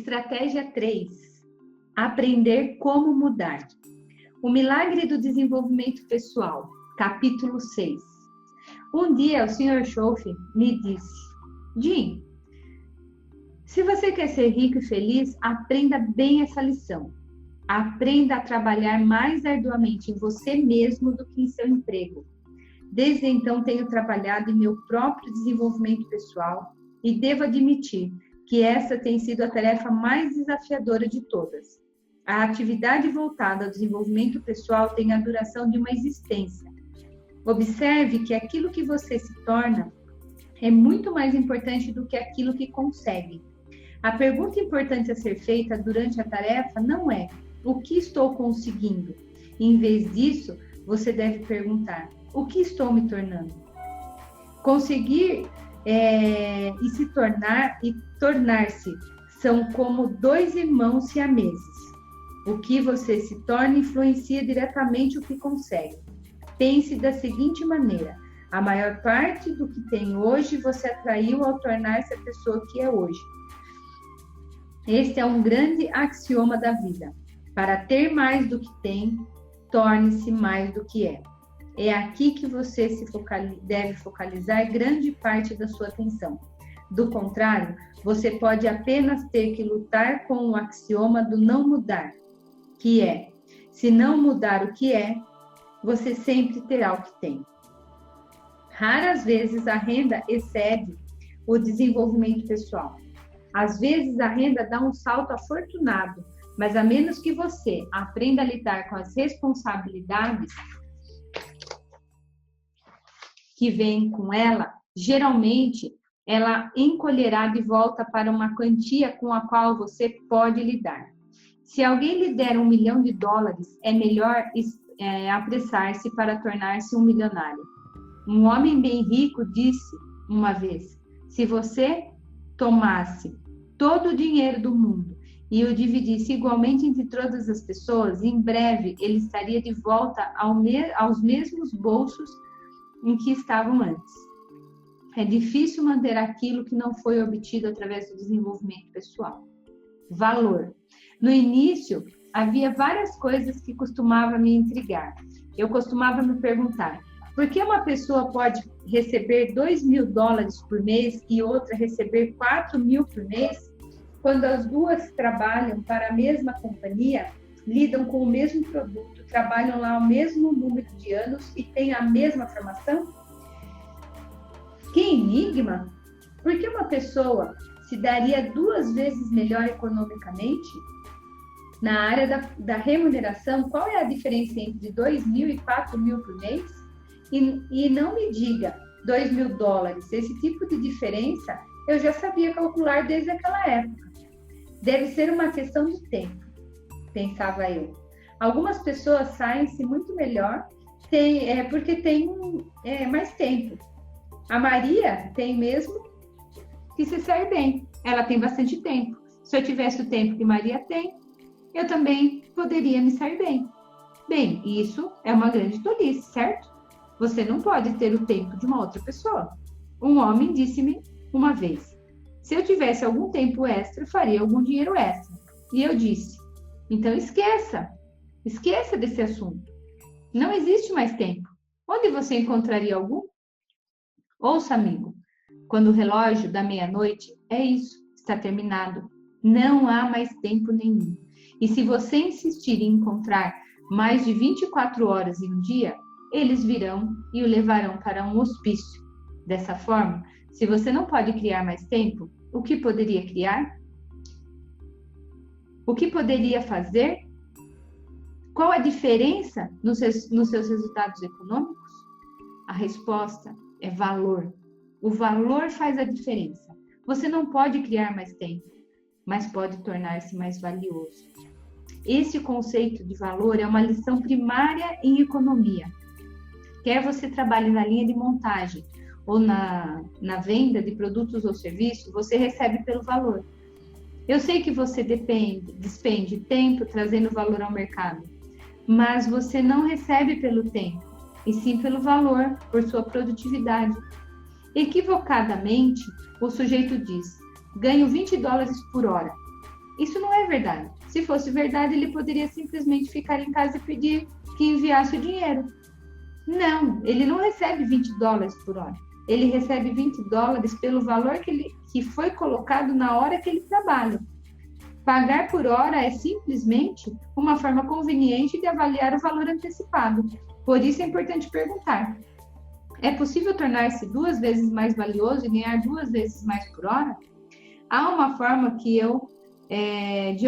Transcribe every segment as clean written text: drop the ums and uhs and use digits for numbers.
Estratégia 3. Aprender como mudar. O milagre do desenvolvimento pessoal. Capítulo 6. Um dia o Sr. Schoff me disse: Jim, se você quer ser rico e feliz, aprenda bem essa lição. Aprenda a trabalhar mais arduamente em você mesmo do que em seu emprego. Desde então tenho trabalhado em meu próprio desenvolvimento pessoal e devo admitir que essa tem sido a tarefa mais desafiadora de todas. A atividade voltada ao desenvolvimento pessoal tem a duração de uma existência. Observe que aquilo que você se torna é muito mais importante do que aquilo que consegue. A pergunta importante a ser feita durante a tarefa não é: o que estou conseguindo? Em vez disso, você deve perguntar: o que estou me tornando? Conseguir e se tornar e tornar-se são como dois irmãos siameses. O que você se torna influencia diretamente o que consegue. Pense da seguinte maneira: a maior parte do que tem hoje você atraiu ao tornar-se a pessoa que é hoje. Este é um grande axioma da vida. Para ter mais do que tem, torne-se mais do que é. É aqui que você deve focalizar grande parte da sua atenção. Do contrário, você pode apenas ter que lutar com o axioma do não mudar, que é: se não mudar o que é, você sempre terá o que tem. Raras vezes a renda excede o desenvolvimento pessoal. Às vezes a renda dá um salto afortunado, mas a menos que você aprenda a lidar com as responsabilidades que vem com ela, geralmente ela encolherá de volta para uma quantia com a qual você pode lidar. Se alguém lhe der $1 milhão, é melhor apressar-se para tornar-se um milionário. Um homem bem rico disse uma vez: se você tomasse todo o dinheiro do mundo e o dividisse igualmente entre todas as pessoas, em breve ele estaria de volta aos mesmos bolsos em que estavam antes. É difícil manter aquilo que não foi obtido através do desenvolvimento pessoal. Valor. No início, havia várias coisas que costumavam me intrigar. Eu costumava me perguntar: por que uma pessoa pode receber $2 mil por mês e outra receber $4 mil por mês, quando as duas trabalham para a mesma companhia, lidam com o mesmo produto, trabalham lá o mesmo número de anos e têm a mesma formação? Que enigma! Por que uma pessoa se daria 2 vezes melhor economicamente? Na área da remuneração, qual é a diferença entre 2 mil e 4 mil por mês? E não me diga $2 mil. Esse tipo de diferença eu já sabia calcular desde aquela época. Deve ser uma questão de tempo, pensava eu. Algumas pessoas saem-se muito melhor porque tem mais tempo. A Maria tem mesmo que se sair bem. Ela tem bastante tempo. Se eu tivesse o tempo que Maria tem, eu também poderia me sair bem. Bem, isso é uma grande tolice, certo? Você não pode ter o tempo de uma outra pessoa. Um homem disse-me uma vez: se eu tivesse algum tempo extra, faria algum dinheiro extra. E eu disse: então esqueça desse assunto. Não existe mais tempo. Onde você encontraria algum? Ouça, amigo, quando o relógio dá meia-noite, é isso, está terminado. Não há mais tempo nenhum. E se você insistir em encontrar mais de 24 horas em um dia, eles virão e o levarão para um hospício. Dessa forma, se você não pode criar mais tempo, o que poderia criar? O que poderia fazer? Qual a diferença nos seus resultados econômicos? A resposta é valor. O valor faz a diferença. Você não pode criar mais tempo, mas pode tornar-se mais valioso. Esse conceito de valor é uma lição primária em economia. Quer você trabalhe na linha de montagem ou na venda de produtos ou serviços, você recebe pelo valor. Eu sei que você despende tempo trazendo valor ao mercado, mas você não recebe pelo tempo, e sim pelo valor, por sua produtividade. Equivocadamente, o sujeito diz: ganho $20 por hora. Isso não é verdade. Se fosse verdade, ele poderia simplesmente ficar em casa e pedir que enviasse o dinheiro. Não, ele não recebe $20 por hora. Ele recebe $20 pelo valor que foi colocado na hora que ele trabalha. Pagar por hora é simplesmente uma forma conveniente de avaliar o valor antecipado. Por isso é importante perguntar: é possível tornar-se 2 vezes mais valioso e ganhar 2 vezes mais por hora? Há uma forma de eu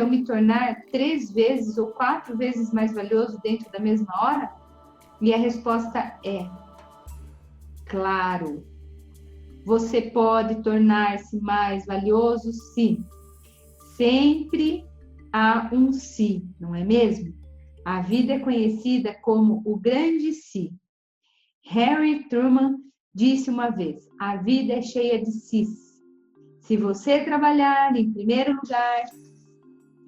me tornar 3 vezes ou 4 vezes mais valioso dentro da mesma hora? E a resposta é: claro. Você pode tornar-se mais valioso, sim. Sempre há um se, não é mesmo? A vida é conhecida como o grande se. Harry Truman disse uma vez: a vida é cheia de sis. Se você trabalhar em primeiro lugar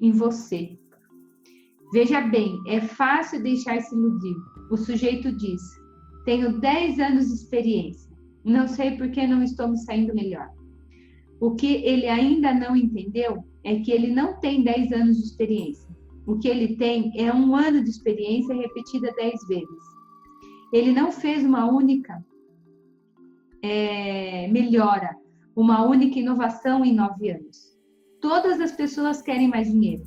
em você. Veja bem, é fácil deixar-se iludir. O sujeito diz: tenho 10 anos de experiência. Não sei por que não estou me saindo melhor. O que ele ainda não entendeu é que ele não tem 10 anos de experiência. O que ele tem é 1 ano de experiência repetida 10 vezes. Ele não fez uma única melhora, uma única inovação em 9 anos. Todas as pessoas querem mais dinheiro,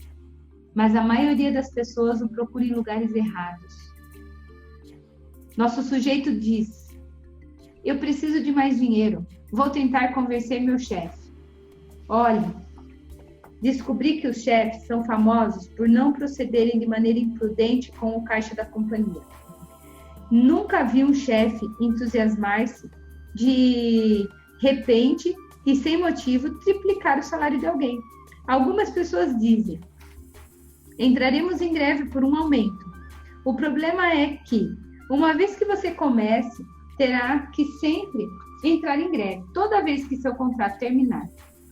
mas a maioria das pessoas o procura em lugares errados. Nosso sujeito diz: eu preciso de mais dinheiro, vou tentar convencer meu chefe. Olhe, descobri que os chefes são famosos por não procederem de maneira imprudente com o caixa da companhia. Nunca vi um chefe entusiasmar-se de repente e sem motivo triplicar o salário de alguém. Algumas pessoas dizem: entraremos em greve por um aumento. O problema é que, uma vez que você comece, terá que sempre entrar em greve, toda vez que seu contrato terminar.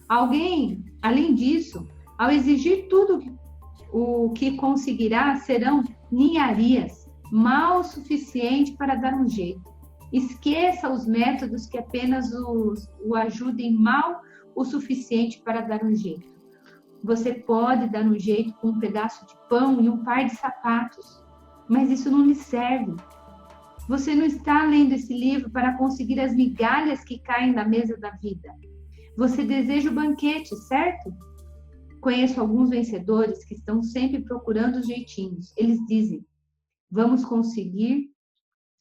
Alguém, além disso, ao exigir tudo o que conseguirá, serão ninharias, mal o suficiente para dar um jeito. Esqueça os métodos que apenas o ajudem mal o suficiente para dar um jeito. Você pode dar um jeito com um pedaço de pão e um par de sapatos, mas isso não lhe serve. Você não está lendo esse livro para conseguir as migalhas que caem na mesa da vida. Você deseja o banquete, certo? Conheço alguns vencedores que estão sempre procurando os jeitinhos. Eles dizem: vamos conseguir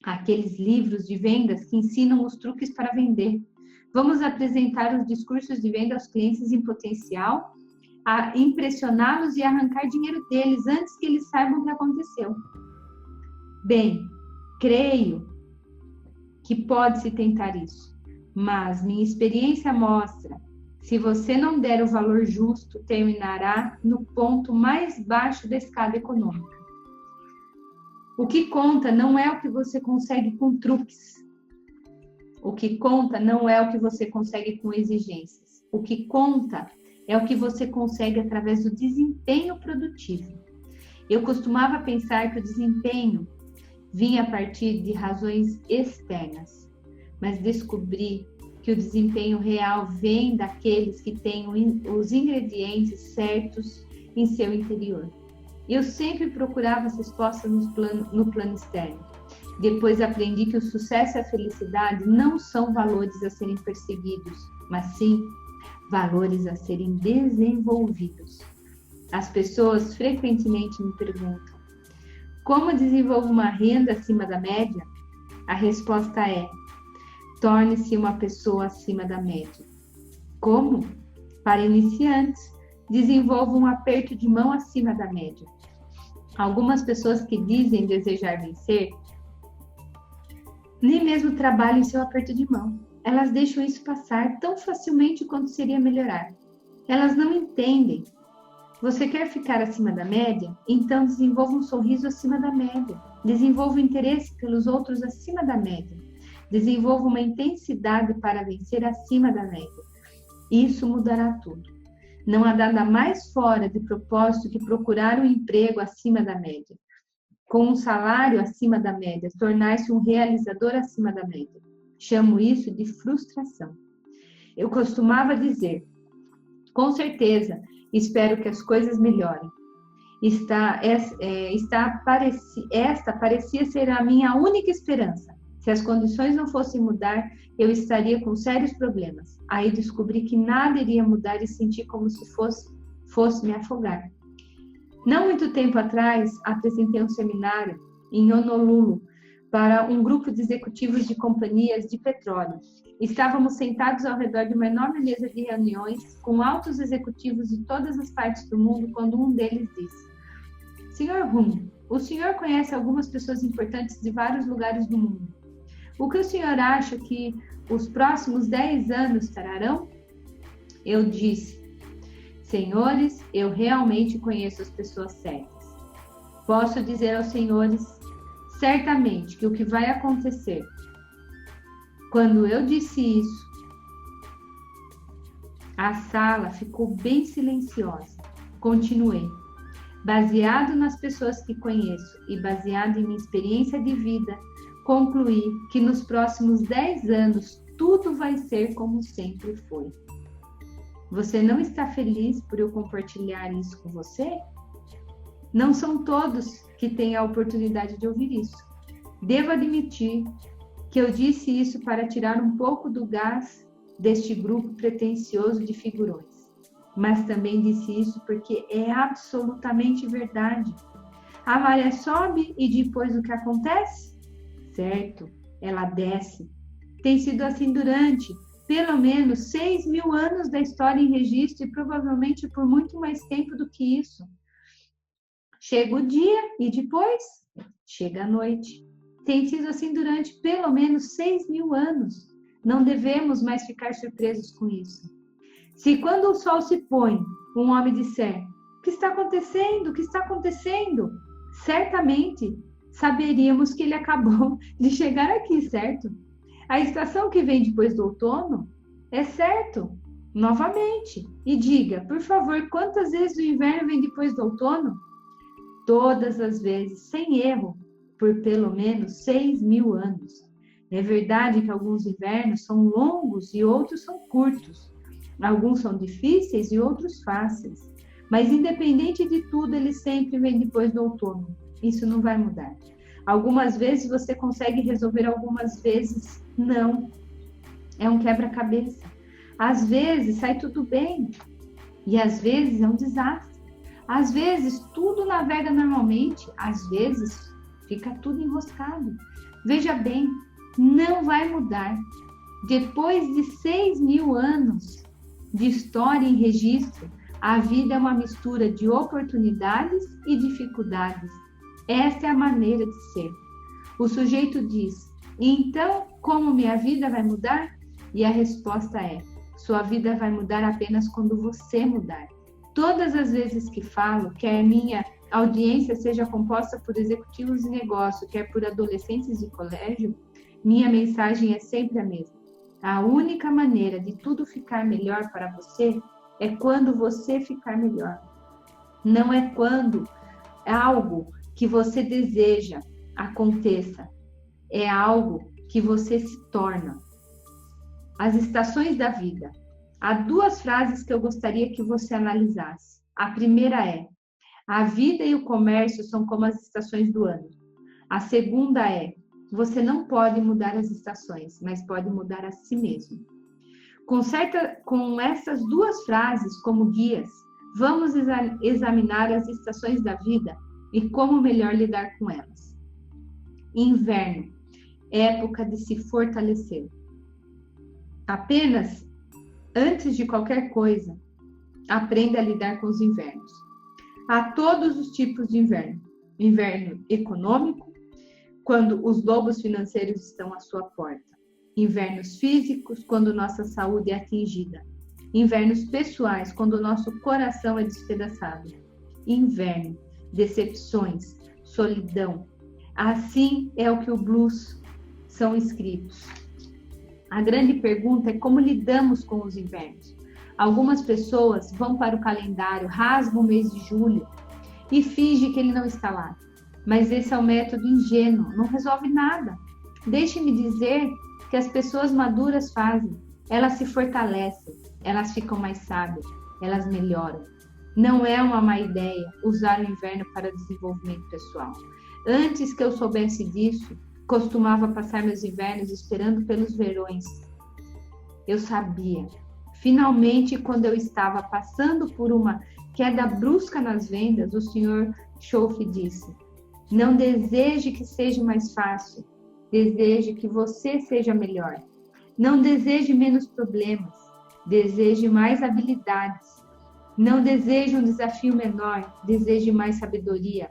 aqueles livros de vendas que ensinam os truques para vender. Vamos apresentar os discursos de venda aos clientes em potencial, a impressioná-los e arrancar dinheiro deles antes que eles saibam o que aconteceu. Bem, creio que pode-se tentar isso, mas minha experiência mostra: se você não der o valor justo, terminará no ponto mais baixo da escada econômica. O que conta não é o que você consegue com truques. O que conta não é o que você consegue com exigências. O que conta é o que você consegue através do desempenho produtivo. Eu costumava pensar que o desempenho vinha a partir de razões externas, mas descobri que o desempenho real vem daqueles que têm os ingredientes certos em seu interior. Eu sempre procurava as respostas no plano externo. Depois aprendi que o sucesso e a felicidade não são valores a serem perseguidos, mas sim valores a serem desenvolvidos. As pessoas frequentemente me perguntam: como desenvolvo uma renda acima da média? A resposta é: torne-se uma pessoa acima da média. Como? Para iniciantes, desenvolva um aperto de mão acima da média. Algumas pessoas que dizem desejar vencer nem mesmo trabalham em seu aperto de mão. Elas deixam isso passar tão facilmente quanto seria melhorar. Elas não entendem. Você quer ficar acima da média? Então desenvolva um sorriso acima da média. Desenvolva um interesse pelos outros acima da média. Desenvolva uma intensidade para vencer acima da média. Isso mudará tudo. Não há nada mais fora de propósito que procurar um emprego acima da média. Com um salário acima da média, tornar-se um realizador acima da média. Chamo isso de frustração. Eu costumava dizer: com certeza, Espero que as coisas melhorem. Esta parecia ser a minha única esperança. Se as condições não fossem mudar, eu estaria com sérios problemas. Aí descobri que nada iria mudar e senti como se fosse me afogar. Não muito tempo atrás, apresentei um seminário em Honolulu para um grupo de executivos de companhias de petróleo. Estávamos sentados ao redor de uma enorme mesa de reuniões com altos executivos de todas as partes do mundo, quando um deles disse: Sr. Hume, o senhor conhece algumas pessoas importantes de vários lugares do mundo. O que o senhor acha que os próximos 10 anos trarão? Eu disse: Senhores, eu realmente conheço as pessoas certas. Posso dizer aos senhores certamente que o que vai acontecer. Quando eu disse isso, a sala ficou bem silenciosa. Continuei. Baseado nas pessoas que conheço e baseado em minha experiência de vida, concluí que nos próximos 10 anos tudo vai ser como sempre foi. Você não está feliz por eu compartilhar isso com você? Não são todos que têm a oportunidade de ouvir isso. Devo admitir que eu disse isso para tirar um pouco do gás deste grupo pretensioso de figurões. Mas também disse isso porque é absolutamente verdade. A maré sobe e depois o que acontece? Certo, ela desce. Tem sido assim durante pelo menos 6.000 anos da história em registro e provavelmente por muito mais tempo do que isso. Chega o dia e depois chega a noite. Tem sido assim durante pelo menos 6.000 anos. Não devemos mais ficar surpresos com isso. Se quando o sol se põe, um homem disser: o que está acontecendo? O que está acontecendo? Certamente saberíamos que ele acabou de chegar aqui, certo? A estação que vem depois do outono é certo, novamente. E diga, por favor, quantas vezes o inverno vem depois do outono? Todas as vezes, sem erro, por pelo menos 6.000 anos. É verdade que alguns invernos são longos e outros são curtos. Alguns são difíceis e outros fáceis. Mas, independente de tudo, ele sempre vem depois do outono. Isso não vai mudar. Algumas vezes você consegue resolver, algumas vezes não. É um quebra-cabeça. Às vezes sai tudo bem e às vezes é um desastre. Às vezes tudo navega normalmente, às vezes fica tudo enroscado. Veja bem, não vai mudar. Depois de 6.000 anos de história em registro, a vida é uma mistura de oportunidades e dificuldades. Essa é a maneira de ser. O sujeito diz: então, como minha vida vai mudar? E a resposta é: sua vida vai mudar apenas quando você mudar. Todas as vezes que falo, quer minha audiência seja composta por executivos de negócio, quer por adolescentes de colégio, minha mensagem é sempre a mesma. A única maneira de tudo ficar melhor para você é quando você ficar melhor. Não é quando algo que você deseja aconteça, é algo que você se torna. As estações da vida. Há 2 frases que eu gostaria que você analisasse. A primeira é: a vida e o comércio são como as estações do ano. A segunda é: você não pode mudar as estações, mas pode mudar a si mesmo. Com essas 2 frases como guias, vamos examinar as estações da vida e como melhor lidar com elas. Inverno, época de se fortalecer. Apenas antes de qualquer coisa, aprenda a lidar com os invernos. Há todos os tipos de inverno. Inverno econômico, quando os lobos financeiros estão à sua porta. Invernos físicos, quando nossa saúde é atingida. Invernos pessoais, quando nosso coração é despedaçado. Inverno, decepções, solidão. Assim é o que o blues são escritos. A grande pergunta é como lidamos com os invernos. Algumas pessoas vão para o calendário, rasgam o mês de julho e fingem que ele não está lá. Mas esse é um método ingênuo, não resolve nada. Deixe-me dizer que as pessoas maduras fazem. Elas se fortalecem, elas ficam mais sábias, elas melhoram. Não é uma má ideia usar o inverno para desenvolvimento pessoal. Antes que eu soubesse disso, costumava passar meus invernos esperando pelos verões. Eu sabia. Finalmente, quando eu estava passando por uma queda brusca nas vendas, o Sr. Schoff disse: não deseje que seja mais fácil, deseje que você seja melhor. Não deseje menos problemas, deseje mais habilidades. Não deseje um desafio menor, deseje mais sabedoria.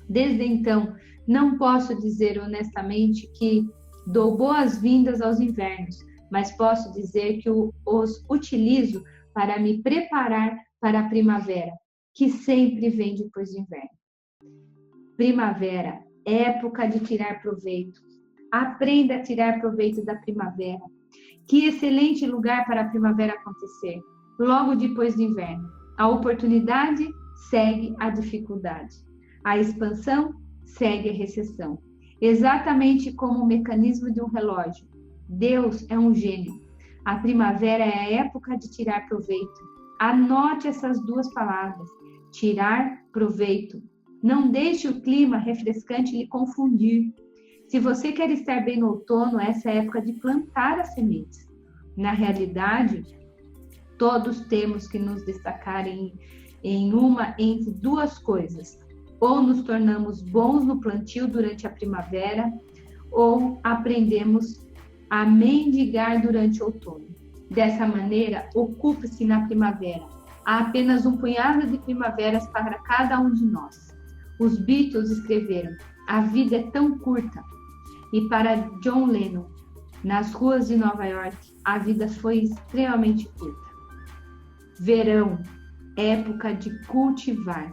Desde então, não posso dizer honestamente que dou boas-vindas aos invernos, mas posso dizer que os utilizo para me preparar para a primavera, que sempre vem depois do inverno. Primavera, época de tirar proveito. Aprenda a tirar proveito da primavera. Que excelente lugar para a primavera acontecer, logo depois do inverno. A oportunidade segue a dificuldade. A expansão segue a recessão. Exatamente como o mecanismo de um relógio. Deus é um gênio. A primavera é a época de tirar proveito. Anote essas duas palavras: tirar proveito. Não deixe o clima refrescante lhe confundir. Se você quer estar bem no outono, essa é a época de plantar as sementes. Na realidade, todos temos que nos destacar em uma entre duas coisas. Ou nos tornamos bons no plantio durante a primavera, ou aprendemos a mendigar durante o outono. Dessa maneira, ocupe-se na primavera. Há apenas um punhado de primaveras para cada um de nós. Os Beatles escreveram: a vida é tão curta. E para John Lennon, nas ruas de Nova York, a vida foi extremamente curta. Verão, época de cultivar.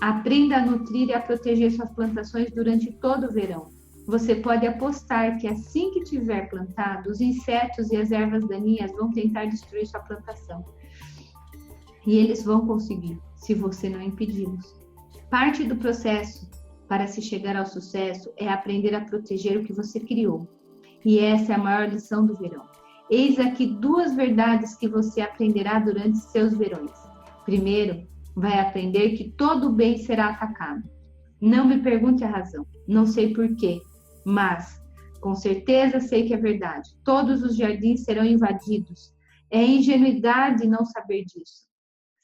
Aprenda a nutrir e a proteger suas plantações durante todo o verão. Você pode apostar que assim que tiver plantado, os insetos e as ervas daninhas vão tentar destruir sua plantação. E eles vão conseguir, se você não impedi-los. Parte do processo para se chegar ao sucesso é aprender a proteger o que você criou. E essa é a maior lição do verão. Eis aqui duas verdades que você aprenderá durante seus verões. Primeiro, vai aprender que todo bem será atacado. Não me pergunte a razão, não sei porquê, mas com certeza sei que é verdade. Todos os jardins serão invadidos. É ingenuidade não saber disso.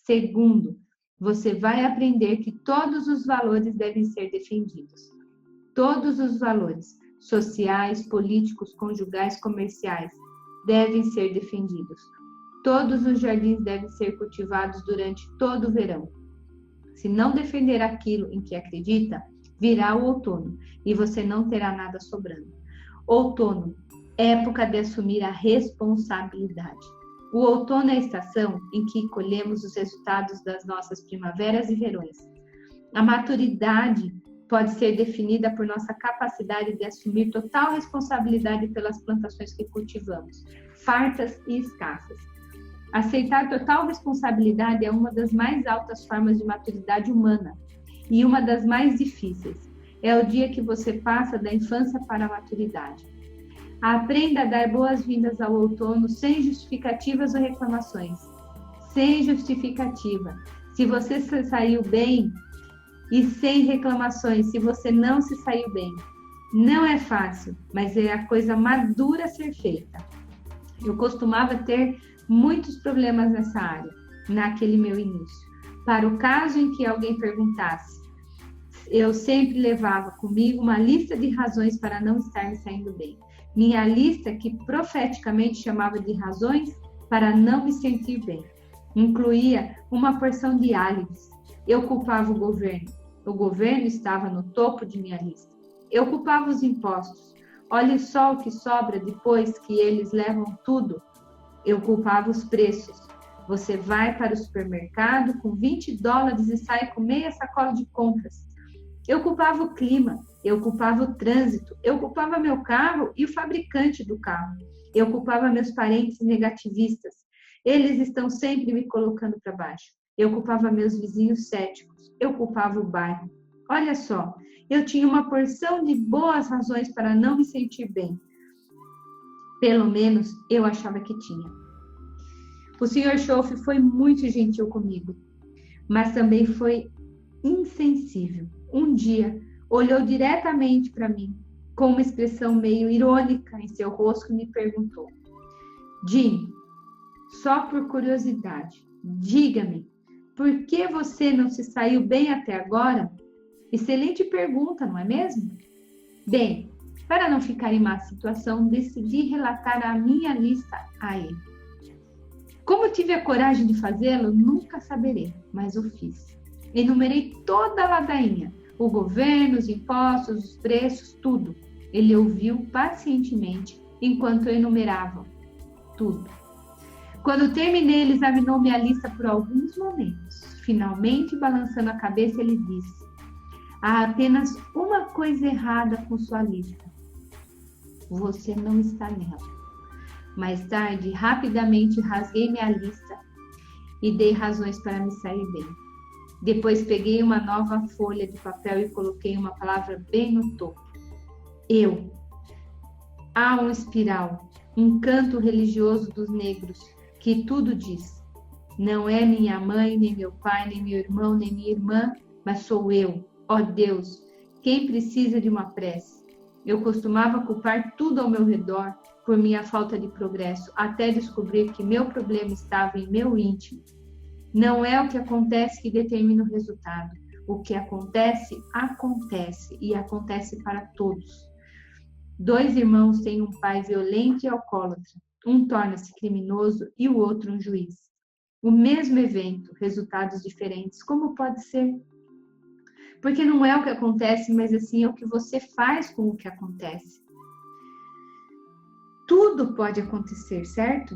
Segundo, você vai aprender que todos os valores devem ser defendidos. Todos os valores, sociais, políticos, conjugais, comerciais, devem ser defendidos. Todos os jardins devem ser cultivados durante todo o verão. Se não defender aquilo em que acredita, virá o outono e você não terá nada sobrando. Outono, época de assumir a responsabilidade. O outono é a estação em que colhemos os resultados das nossas primaveras e verões. A maturidade pode ser definida por nossa capacidade de assumir total responsabilidade pelas plantações que cultivamos, fartas e escassas. Aceitar total responsabilidade é uma das mais altas formas de maturidade humana e uma das mais difíceis. É o dia que você passa da infância para a maturidade. Aprenda a dar boas-vindas ao outono sem justificativas ou reclamações. Sem justificativa. Se você se saiu bem, e sem reclamações se você não se saiu bem. Não é fácil, mas é a coisa madura a ser feita. Eu costumava ter muitos problemas nessa área, naquele meu início. Para o caso em que alguém perguntasse, eu sempre levava comigo uma lista de razões para não estar me saindo bem. Minha lista, que profeticamente chamava de razões para não me sentir bem, incluía uma porção de álibis. Eu culpava o governo estava no topo de minha lista. Eu culpava os impostos. Olhe só o que sobra depois que eles levam tudo. Eu culpava os preços. Você vai para o supermercado com $20 e sai com meia sacola de compras. Eu culpava o clima, eu culpava o trânsito, eu culpava meu carro e o fabricante do carro. Eu culpava meus parentes negativistas. Eles estão sempre me colocando para baixo. Eu culpava meus vizinhos céticos. Eu culpava o bairro. Olha só, eu tinha uma porção de boas razões para não me sentir bem. Pelo menos eu achava que tinha. O Sr. Schoff foi muito gentil comigo. mas também foi insensível. Um dia, olhou diretamente para mim, com uma expressão meio irônica em seu rosto, e me perguntou: Jean, só por curiosidade, diga-me, por que você não se saiu bem até agora? Excelente pergunta, não é mesmo? Bem, para não ficar em má situação, decidi relatar a minha lista a ele. Como tive a coragem de fazê-lo, nunca saberei, mas o fiz. Enumerei toda a ladainha, o governo, os impostos, os preços, tudo. Ele ouviu pacientemente enquanto eu enumerava tudo. Quando terminei, ele examinou minha lista por alguns momentos. Finalmente, balançando a cabeça, ele disse: há apenas uma coisa errada com sua lista. Você não está nela. Mais tarde, rapidamente rasguei minha lista e dei razões para me sair bem. Depois peguei uma nova folha de papel e coloquei uma palavra bem no topo. Eu. Há um espiral, um canto religioso dos negros, que tudo diz. Não é minha mãe, nem meu pai, nem meu irmão, nem minha irmã, mas sou eu, ó Deus, quem precisa de uma prece. Eu costumava culpar tudo ao meu redor por minha falta de progresso, até descobrir que meu problema estava em meu íntimo. Não é o que acontece que determina o resultado. O que acontece, acontece, e acontece para todos. 2 irmãos têm um pai violento e alcoólatra. Um torna-se criminoso e o outro um juiz. O mesmo evento, resultados diferentes. Como pode ser? Porque não é o que acontece, mas assim é o que você faz com o que acontece. Tudo pode acontecer, certo?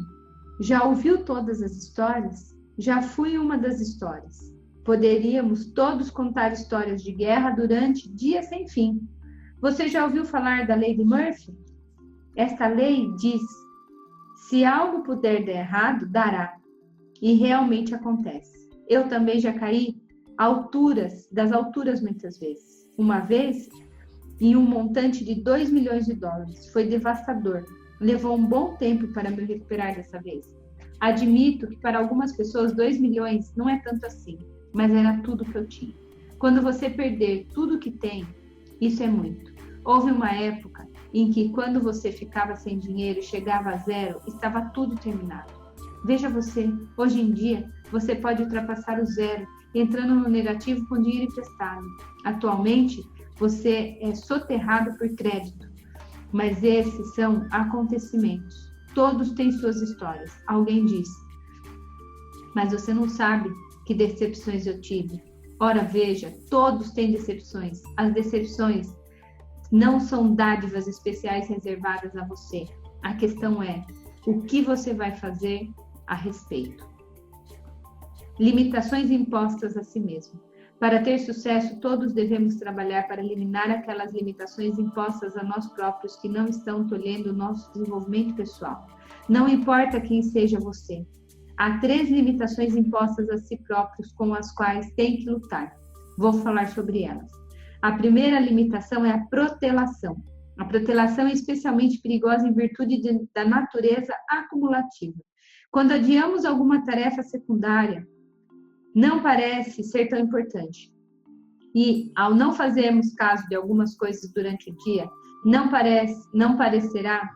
Já ouviu todas as histórias? Já fui uma das histórias. Poderíamos todos contar histórias de guerra durante dias sem fim. Você já ouviu falar da lei de Murphy? Esta lei diz: se algo puder dar errado, dará. E realmente acontece. Eu também já caí das alturas muitas vezes. Uma vez, em um montante de 2 milhões de dólares. Foi devastador. Levou um bom tempo para me recuperar dessa vez. Admito que para algumas pessoas 2 milhões não é tanto assim, mas era tudo que eu tinha. Quando você perder tudo que tem, isso é muito. Houve uma época em que quando você ficava sem dinheiro e chegava a zero, estava tudo terminado. Veja você, hoje em dia, você pode ultrapassar o zero, entrando no negativo com dinheiro emprestado. Atualmente, você é soterrado por crédito. Mas esses são acontecimentos. Todos têm suas histórias. Alguém disse: mas você não sabe que decepções eu tive. Ora, veja, todos têm decepções. As decepções não são dádivas especiais reservadas a você. A questão é: o que você vai fazer a respeito? Limitações impostas a si mesmo. Para ter sucesso, todos devemos trabalhar para eliminar aquelas limitações impostas a nós próprios que não estão tolhendo o nosso desenvolvimento pessoal. Não importa quem seja você. Há 3 limitações impostas a si próprios com as quais tem que lutar. Vou falar sobre elas. A primeira limitação é a protelação. A protelação é especialmente perigosa em virtude da natureza acumulativa. Quando adiamos alguma tarefa secundária, não parece ser tão importante. E, ao não fazermos caso de algumas coisas durante o dia, não parecerá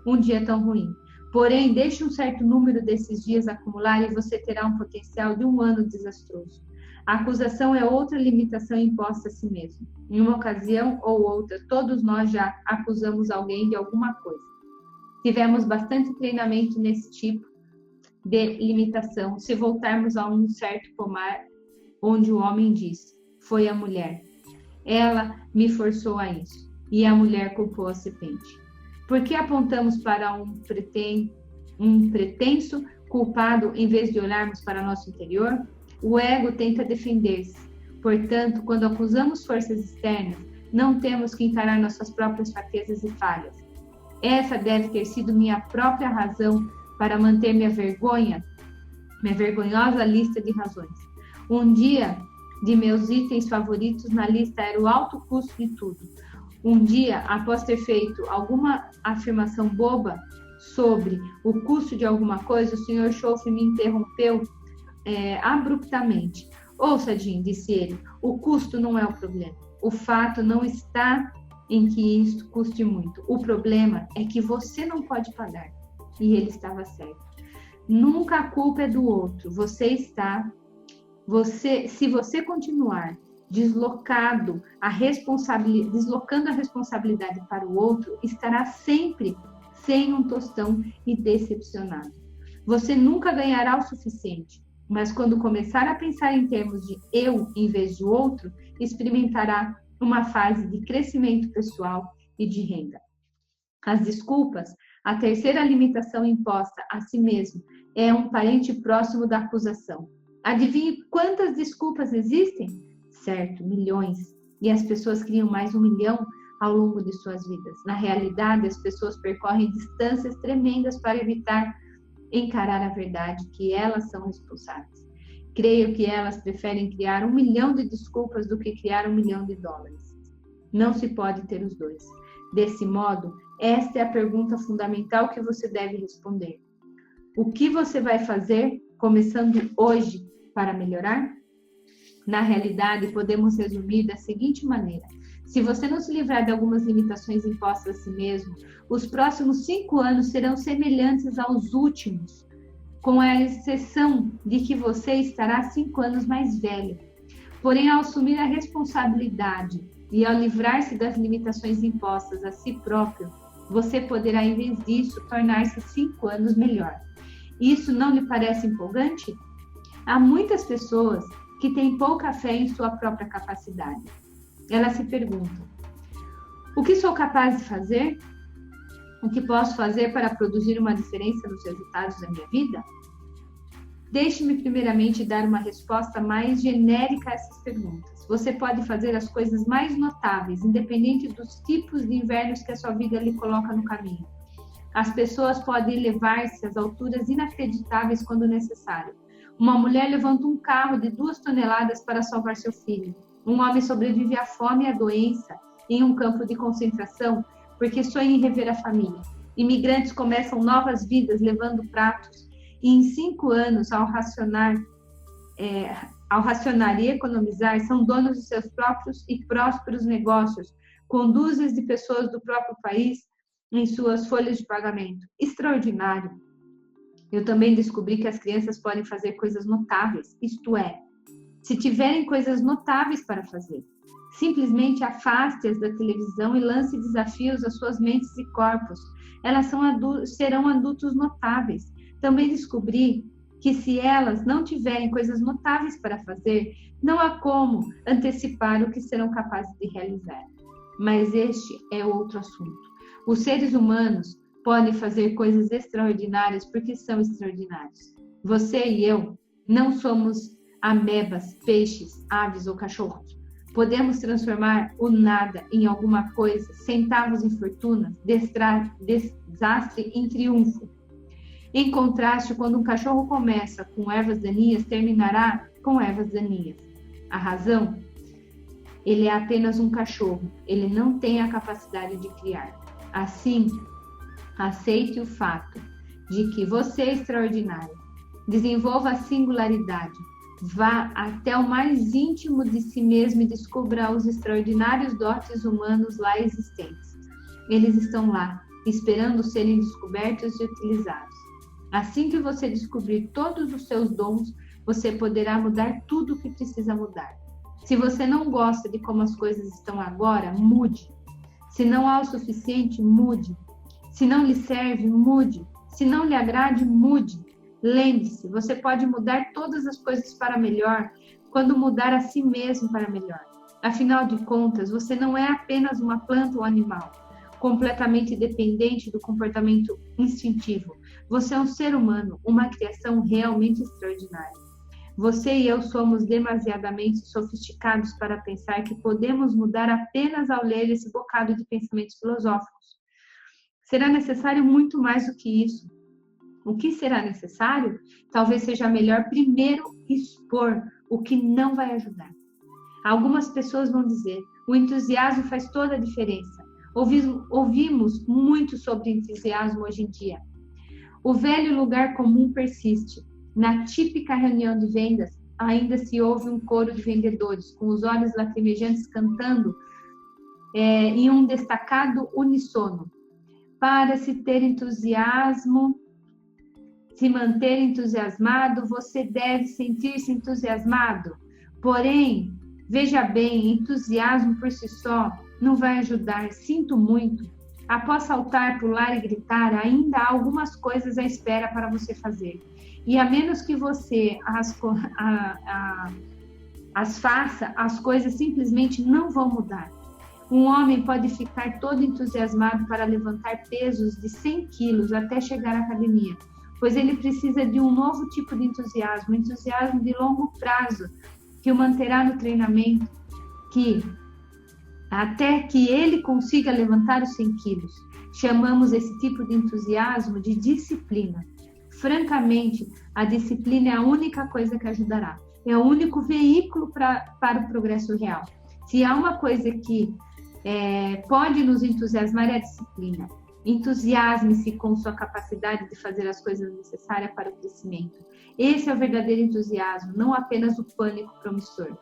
um dia tão ruim. Porém, deixe um certo número desses dias acumular e você terá um potencial de um ano desastroso. A acusação é outra limitação imposta a si mesmo. Em uma ocasião ou outra, todos nós já acusamos alguém de alguma coisa. Tivemos bastante treinamento nesse tipo de limitação, se voltarmos a um certo pomar onde o homem diz: foi a mulher. Ela me forçou a isso. E a mulher culpou a serpente. Por que apontamos para um pretenso culpado em vez de olharmos para nosso interior? O ego tenta defender-se. Portanto, quando acusamos forças externas, não temos que encarar nossas próprias fraquezas e falhas. Essa deve ter sido minha própria razão para manter minha vergonhosa lista de razões. Um dia de meus itens favoritos na lista era o alto custo de tudo. Um dia, após ter feito alguma afirmação boba sobre o custo de alguma coisa, o Sr. Schoff me interrompeu abruptamente. Ouça, Jim, disse ele, o custo não é o problema. O fato não está em que isso custe muito. O problema é que você não pode pagar. E ele estava certo. Nunca a culpa é do outro. Se você continuar deslocando a responsabilidade para o outro, estará sempre sem um tostão e decepcionado. Você nunca ganhará o suficiente, mas quando começar a pensar em termos de eu em vez de outro, experimentará uma fase de crescimento pessoal e de renda. As desculpas, a terceira limitação imposta a si mesmo, é um parente próximo da acusação. Adivinhe quantas desculpas existem? Certo, milhões. E as pessoas criam mais 1 milhão ao longo de suas vidas. Na realidade, as pessoas percorrem distâncias tremendas para evitar encarar a verdade que elas são responsáveis. Creio que elas preferem criar 1 milhão de desculpas do que criar $1 milhão. Não se pode ter os dois. Desse modo, esta é a pergunta fundamental que você deve responder. O que você vai fazer, começando hoje, para melhorar? Na realidade, podemos resumir da seguinte maneira. Se você não se livrar de algumas limitações impostas a si mesmo, os próximos 5 anos serão semelhantes aos últimos, com a exceção de que você estará 5 anos mais velho. Porém, ao assumir a responsabilidade e ao livrar-se das limitações impostas a si próprio, você poderá, em vez disso, tornar-se 5 anos melhor. Isso não lhe parece empolgante? Há muitas pessoas que têm pouca fé em sua própria capacidade. Elas se perguntam: o que sou capaz de fazer? O que posso fazer para produzir uma diferença nos resultados da minha vida? Deixe-me primeiramente dar uma resposta mais genérica a essas perguntas. Você pode fazer as coisas mais notáveis, independente dos tipos de invernos que a sua vida lhe coloca no caminho. As pessoas podem elevar-se às alturas inacreditáveis quando necessário. Uma mulher levanta um carro de 2 toneladas para salvar seu filho. Um homem sobrevive à fome e à doença em um campo de concentração porque sonha em rever a família. Imigrantes começam novas vidas levando pratos e em 5 anos, ao racionar e economizar, são donos de seus próprios e prósperos negócios, com dúzias de pessoas do próprio país em suas folhas de pagamento. Extraordinário! Eu também descobri que as crianças podem fazer coisas notáveis, isto é, se tiverem coisas notáveis para fazer. Simplesmente afaste-as da televisão e lance desafios às suas mentes e corpos. Elas serão adultos notáveis. Também descobri que se elas não tiverem coisas notáveis para fazer, não há como antecipar o que serão capazes de realizar. Mas este é outro assunto. Os seres humanos podem fazer coisas extraordinárias porque são extraordinários. Você e eu não somos amebas, peixes, aves ou cachorros. Podemos transformar o nada em alguma coisa, centavos em fortuna, desastre em triunfo. Em contraste, quando um cachorro começa com ervas daninhas, terminará com ervas daninhas. A razão? Ele é apenas um cachorro. Ele não tem a capacidade de criar. Assim, aceite o fato de que você é extraordinário. Desenvolva a singularidade. Vá até o mais íntimo de si mesmo e descubra os extraordinários dotes humanos lá existentes. Eles estão lá, esperando serem descobertos e utilizados. Assim que você descobrir todos os seus dons, você poderá mudar tudo o que precisa mudar. Se você não gosta de como as coisas estão agora, mude. Se não há o suficiente, mude. Se não lhe serve, mude. Se não lhe agrade, mude. Lembre-se, você pode mudar todas as coisas para melhor quando mudar a si mesmo para melhor. Afinal de contas, você não é apenas uma planta ou animal, completamente dependente do comportamento instintivo. Você é um ser humano, uma criação realmente extraordinária. Você e eu somos demasiadamente sofisticados para pensar que podemos mudar apenas ao ler esse bocado de pensamentos filosóficos. Será necessário muito mais do que isso. O que será necessário? Talvez seja melhor primeiro expor o que não vai ajudar. Algumas pessoas vão dizer, o entusiasmo faz toda a diferença. Ouvimos muito sobre entusiasmo hoje em dia. O velho lugar comum persiste. Na típica reunião de vendas, ainda se ouve um coro de vendedores, com os olhos lacrimejantes cantando em um destacado uníssono. Para se ter entusiasmo, se manter entusiasmado, você deve sentir-se entusiasmado. Porém, veja bem, entusiasmo por si só não vai ajudar. Sinto muito. Após saltar, pular e gritar, ainda há algumas coisas à espera para você fazer. E a menos que você as faça, as coisas simplesmente não vão mudar. Um homem pode ficar todo entusiasmado para levantar pesos de 100 quilos até chegar à academia, pois ele precisa de um novo tipo de entusiasmo, entusiasmo de longo prazo, que o manterá no treinamento, até que ele consiga levantar os 100 quilos. Chamamos esse tipo de entusiasmo de disciplina. Francamente, a disciplina é a única coisa que ajudará. É o único veículo para o progresso real. Se há uma coisa que pode nos entusiasmar, é a disciplina. Entusiasme-se com sua capacidade de fazer as coisas necessárias para o crescimento. Esse é o verdadeiro entusiasmo, não apenas o pânico promissor.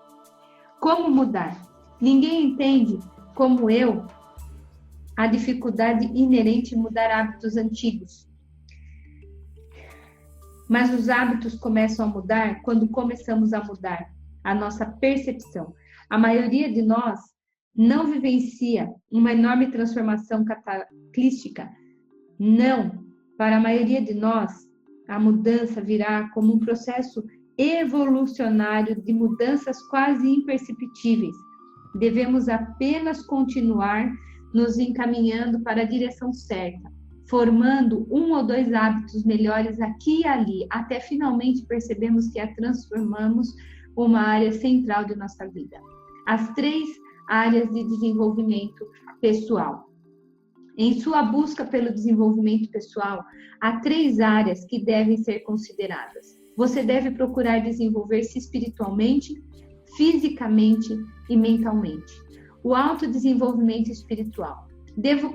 Como mudar? Ninguém entende, como eu, a dificuldade inerente em mudar hábitos antigos. Mas os hábitos começam a mudar quando começamos a mudar a nossa percepção. A maioria de nós não vivencia uma enorme transformação cataclística. Não, para a maioria de nós, a mudança virá como um processo evolucionário de mudanças quase imperceptíveis. Devemos apenas continuar nos encaminhando para a direção certa, formando 1 ou 2 hábitos melhores aqui e ali, até finalmente percebemos que a transformamos uma área central de nossa vida. As 3 áreas de desenvolvimento pessoal. Em sua busca pelo desenvolvimento pessoal, há 3 áreas que devem ser consideradas. Você deve procurar desenvolver-se espiritualmente, fisicamente e mentalmente. O autodesenvolvimento espiritual. Devo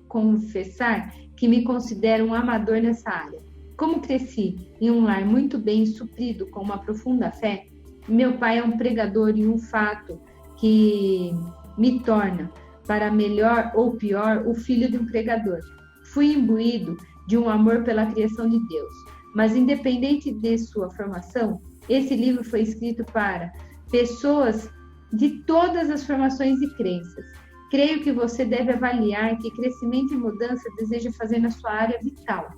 confessar que me considero um amador nessa área. Como cresci em um lar muito bem suprido com uma profunda fé, meu pai é um pregador e um fato que me torna, para melhor ou pior, o filho de um pregador. Fui imbuído de um amor pela criação de Deus, mas independente de sua formação, esse livro foi escrito para pessoas de todas as formações e crenças. Creio que você deve avaliar que crescimento e mudança deseja fazer na sua área vital.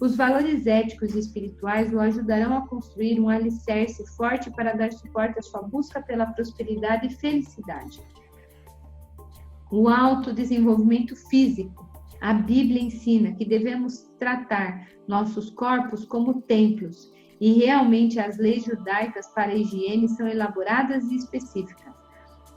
Os valores éticos e espirituais o ajudarão a construir um alicerce forte para dar suporte à sua busca pela prosperidade e felicidade. O autodesenvolvimento físico. A Bíblia ensina que devemos tratar nossos corpos como templos, e realmente as leis judaicas para a higiene são elaboradas e específicas.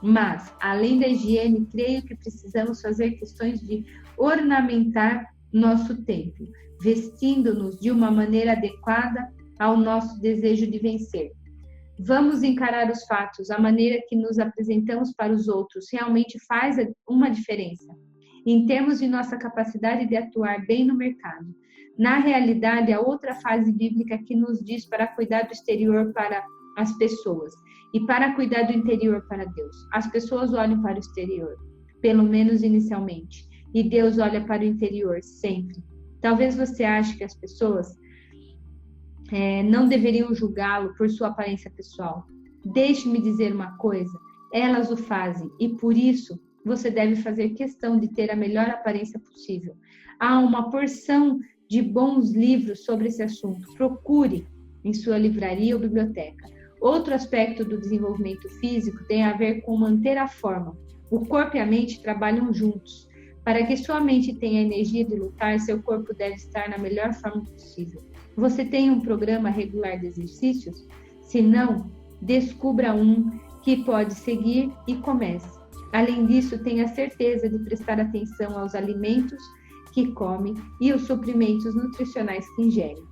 Mas, além da higiene, creio que precisamos fazer questões de ornamentar nosso templo, vestindo-nos de uma maneira adequada ao nosso desejo de vencer. Vamos encarar os fatos, a maneira que nos apresentamos para os outros realmente faz uma diferença, em termos de nossa capacidade de atuar bem no mercado. Na realidade, há outra fase bíblica que nos diz para cuidar do exterior para as pessoas e para cuidar do interior para Deus. As pessoas olham para o exterior, pelo menos inicialmente, e Deus olha para o interior sempre. Talvez você ache que as pessoas não deveriam julgá-lo por sua aparência pessoal. Deixe-me dizer uma coisa, elas o fazem e por isso você deve fazer questão de ter a melhor aparência possível. Há uma porção de bons livros sobre esse assunto. Procure em sua livraria ou biblioteca. Outro aspecto do desenvolvimento físico tem a ver com manter a forma. O corpo e a mente trabalham juntos. Para que sua mente tenha a energia de lutar, seu corpo deve estar na melhor forma possível. Você tem um programa regular de exercícios? Se não, descubra um que pode seguir e comece. Além disso, tenha certeza de prestar atenção aos alimentos que come e os suprimentos nutricionais que ingere.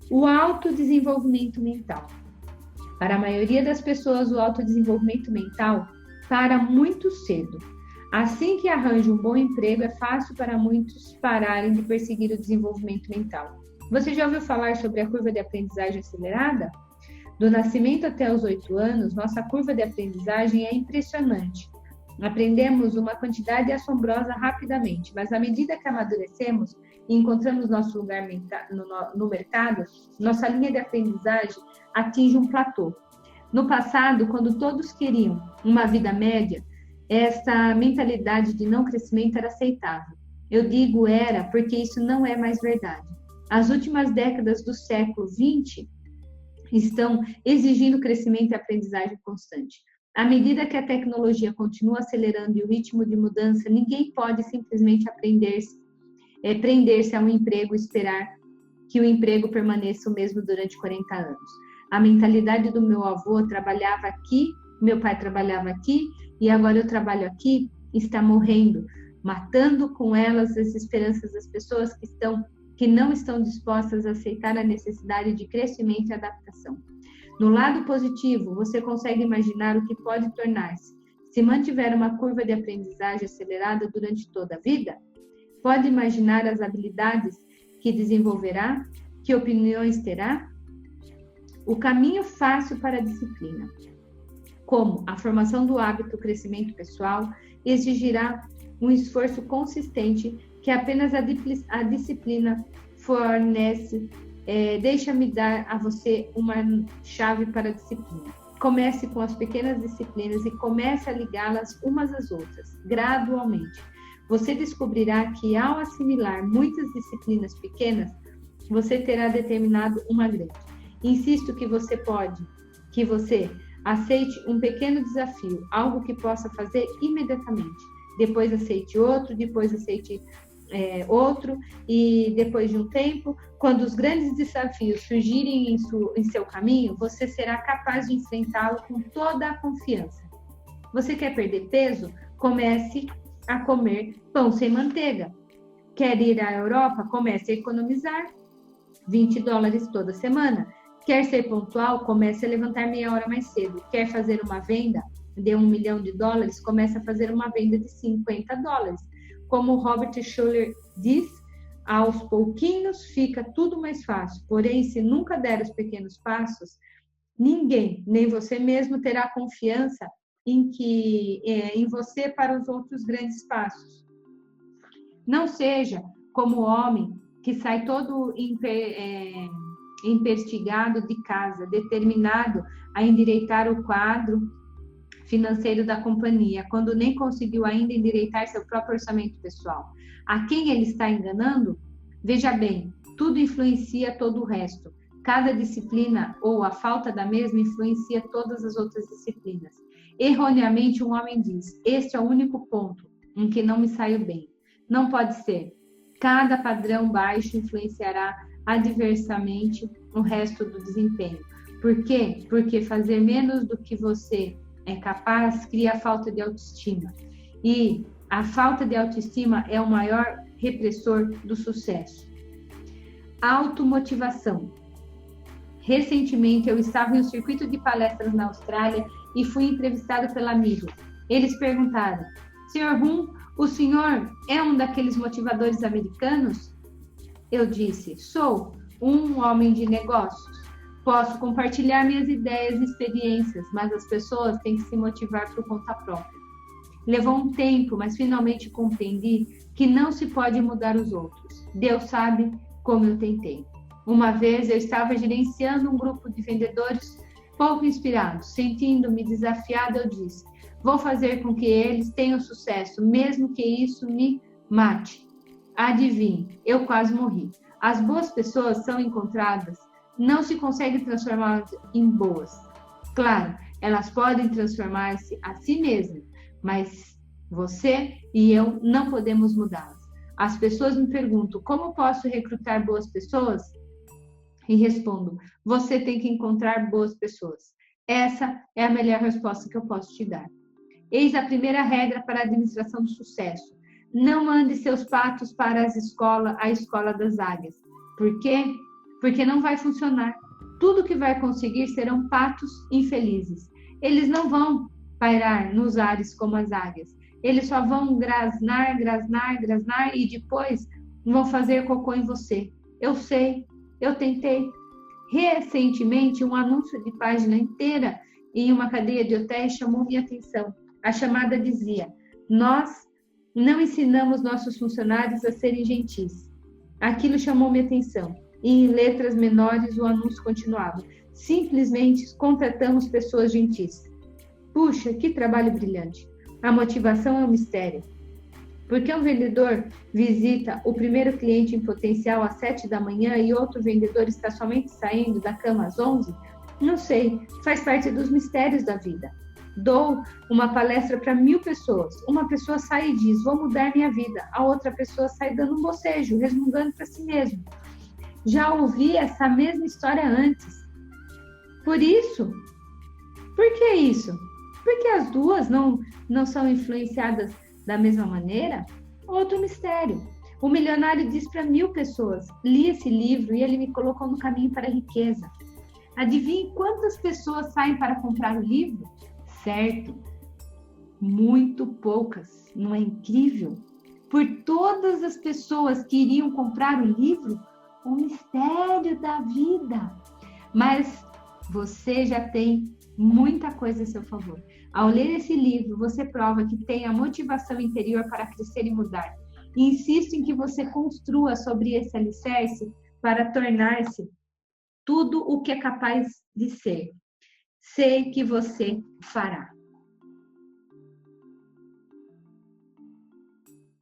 O autodesenvolvimento mental. Para a maioria das pessoas, o autodesenvolvimento mental para muito cedo. Assim que arranja um bom emprego, é fácil para muitos pararem de perseguir o desenvolvimento mental. Você já ouviu falar sobre a curva de aprendizagem acelerada? Do nascimento até os 8 anos, nossa curva de aprendizagem é impressionante. Aprendemos uma quantidade assombrosa rapidamente, mas à medida que amadurecemos e encontramos nosso lugar no mercado, nossa linha de aprendizagem atinge um platô. No passado, quando todos queriam uma vida média, essa mentalidade de não crescimento era aceitável. Eu digo era porque isso não é mais verdade. As últimas décadas do século XX estão exigindo crescimento e aprendizagem constante. À medida que a tecnologia continua acelerando e o ritmo de mudança, ninguém pode simplesmente prender-se a um emprego e esperar que o emprego permaneça o mesmo durante 40 anos. A mentalidade do meu avô trabalhava aqui, meu pai trabalhava aqui e agora eu trabalho aqui, está morrendo, matando com elas as esperanças das pessoas que não estão dispostas a aceitar a necessidade de crescimento e adaptação. No lado positivo, você consegue imaginar o que pode tornar-se se mantiver uma curva de aprendizagem acelerada durante toda a vida? Pode imaginar as habilidades que desenvolverá, que opiniões terá? O caminho fácil para a disciplina, como a formação do hábito, o crescimento pessoal, exigirá um esforço consistente que apenas a disciplina fornece. Deixa-me dar a você uma chave para a disciplina. Comece com as pequenas disciplinas e comece a ligá-las umas às outras, gradualmente. Você descobrirá que ao assimilar muitas disciplinas pequenas, você terá determinado uma grande. Insisto que você aceite um pequeno desafio, algo que possa fazer imediatamente. Depois aceite outro, depois aceite outro, e depois de um tempo, quando os grandes desafios surgirem em seu caminho, você será capaz de enfrentá-lo com toda a confiança. Você quer perder peso? Comece a comer pão sem manteiga. Quer ir à Europa? Comece a economizar $20 toda semana. Quer ser pontual? Comece a levantar meia hora mais cedo. Quer fazer uma venda de $1 milhão? Comece a fazer uma venda de $50. Como Robert Schuller diz, aos pouquinhos fica tudo mais fácil. Porém, se nunca der os pequenos passos, ninguém, nem você mesmo, terá confiança em você para os outros grandes passos. Não seja como o homem que sai todo empertigado de casa, determinado a endireitar o quadro financeiro da companhia, quando nem conseguiu ainda endireitar seu próprio orçamento pessoal. A quem ele está enganando? Veja bem, tudo influencia todo o resto. Cada disciplina ou a falta da mesma influencia todas as outras disciplinas. Erroneamente, um homem diz: este é o único ponto em que não me saio bem. Não pode ser. Cada padrão baixo influenciará adversamente o resto do desempenho. Por quê? Porque fazer menos do que você é capaz cria a falta de autoestima. E a falta de autoestima é o maior repressor do sucesso. Automotivação. Recentemente, eu estava em um circuito de palestras na Austrália e fui entrevistado pela amigo. Eles perguntaram: Sr. Hum, o senhor é um daqueles motivadores americanos? Eu disse: sou um homem de negócios. Posso compartilhar minhas ideias e experiências, mas as pessoas têm que se motivar por conta própria. Levou um tempo, mas finalmente compreendi que não se pode mudar os outros. Deus sabe como eu tentei. Uma vez eu estava gerenciando um grupo de vendedores pouco inspirados. Sentindo-me desafiada, eu disse: vou fazer com que eles tenham sucesso, mesmo que isso me mate. Adivinhe, eu quase morri. As boas pessoas são encontradas, não se consegue transformá-las em boas. Claro, elas podem transformar-se a si mesmas, mas você e eu não podemos mudá-las. As pessoas me perguntam: como posso recrutar boas pessoas? E respondo: você tem que encontrar boas pessoas. Essa é a melhor resposta que eu posso te dar. Eis a primeira regra para a administração do sucesso: não mande seus patos para a escola das águias. Por quê? Porque não vai funcionar. Tudo que vai conseguir serão patos infelizes. Eles não vão pairar nos ares como as águias. Eles só vão grasnar e depois vão fazer cocô em você. Eu sei, eu tentei. Recentemente, um anúncio de página inteira em uma cadeia de hotéis chamou minha atenção. A chamada dizia: nós não ensinamos nossos funcionários a serem gentis. Aquilo chamou minha atenção. E em letras menores o anúncio continuava: simplesmente contratamos pessoas gentis. Puxa, que trabalho brilhante! A motivação é um mistério. Por que um vendedor visita o primeiro cliente em potencial às 7 da manhã e outro vendedor está somente saindo da cama às 11? Não sei, faz parte dos mistérios da vida. Dou uma palestra para 1000 pessoas. Uma pessoa sai e diz: vou mudar minha vida. A outra pessoa sai dando um bocejo, resmungando para si mesmo. Já ouvi essa mesma história antes. Por que isso? Porque as duas não são influenciadas da mesma maneira? Outro mistério. O milionário diz para 1000 pessoas: li esse livro e ele me colocou no caminho para a riqueza. Adivinhe quantas pessoas saem para comprar o livro? Certo, muito poucas. Não é incrível? Por todas as pessoas que iriam comprar o livro, o mistério da vida. Mas você já tem muita coisa a seu favor. Ao ler esse livro, você prova que tem a motivação interior para crescer e mudar. E insisto em que você construa sobre esse alicerce para tornar-se tudo o que é capaz de ser. Sei que você fará.